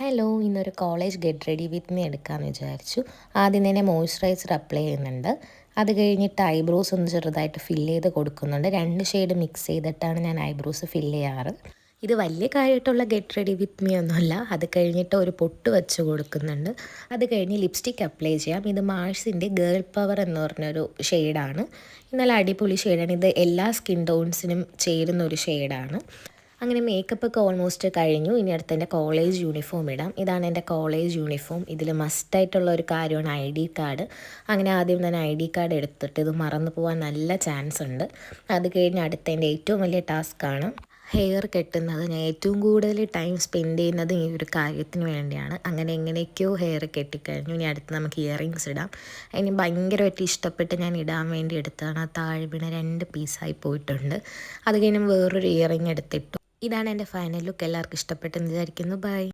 Hello, ഇന്നൊരു college get ready with me എടുക്കാമെന്ന് വിചാരിച്ചു. ആദ്യം തന്നെ മോയ്സ്ചറൈസർ അപ്ലൈ ചെയ്യുന്നുണ്ട്. അത് കഴിഞ്ഞിട്ട് ഐബ്രോസ് ഒന്ന് ചെറുതായിട്ട് ഫില്ല് ചെയ്ത് കൊടുക്കുന്നുണ്ട്. 2 ഷെയ്ഡ് മിക്സ് ചെയ്തിട്ടാണ് ഞാൻ ഐബ്രോസ് ഫില്ല് ചെയ്യാറ്. ഇത് വലിയ കാര്യമായിട്ടുള്ള ഗെറ്റ് റെഡി വിത്ത് മീ ഒന്നുമല്ല. അത് കഴിഞ്ഞിട്ട് ഒരു പൊട്ട് വെച്ച് കൊടുക്കുന്നുണ്ട്. അത് കഴിഞ്ഞ് ലിപ്സ്റ്റിക് അപ്ലൈ ചെയ്യാം. ഇത് മാഴ്സിൻ്റെ ഗേൾ പവർ എന്ന് പറഞ്ഞൊരു ഷെയ്ഡാണ്. നല്ല അടിപൊളി ഷെയ്ഡാണ്. ഇത് എല്ലാ സ്കിൻ ടോൺസിനും ചേരുന്ന ഒരു ഷെയ്ഡാണ്. അങ്ങനെ മേക്കപ്പ് ഒക്കെ ഓൾമോസ്റ്റ് കഴിഞ്ഞു. ഇനി അടുത്ത് എൻ്റെ കോളേജ് യൂണിഫോം ഇടാം. ഇതാണ് എൻ്റെ കോളേജ് യൂണിഫോം. ഇതിൽ മസ്റ്റായിട്ടുള്ള ഒരു കാര്യമാണ് ID കാർഡ്. അങ്ങനെ ആദ്യം തന്നെ ID കാർഡ് എടുത്തിട്ട് ഇത് മറന്നു പോകാൻ നല്ല ചാൻസ് ഉണ്ട്. അത് കഴിഞ്ഞ് അടുത്ത എൻ്റെ ഏറ്റവും വലിയ ടാസ്ക്കാണ് ഹെയർ കെട്ടുന്നത്. ഞാൻ ഏറ്റവും കൂടുതൽ ടൈം സ്പെൻഡ് ചെയ്യുന്നത് ഈ ഒരു കാര്യത്തിന് വേണ്ടിയാണ്. അങ്ങനെ എങ്ങനെയൊക്കെയോ ഹെയർ കെട്ടിക്കഴിഞ്ഞു. ഇനി അടുത്ത് നമുക്ക് ഇയറിങ്സ് ഇടാം. അതിന് ഭയങ്കരമായിട്ട് ഇഷ്ടപ്പെട്ട് ഞാൻ ഇടാൻ വേണ്ടി എടുത്തതാണ്. ആ താഴെ വീണ 2 പീസായി പോയിട്ടുണ്ട്. അത് കഴിഞ്ഞ് വേറൊരു ഇയറിങ് എടുത്തിട്ടു. ഇതാണ് എൻ്റെ ഫൈനൽ ലുക്ക്. എല്ലാവർക്കും ഇഷ്ടപ്പെട്ടെന്ന് വിചാരിക്കുന്നു. ബൈ.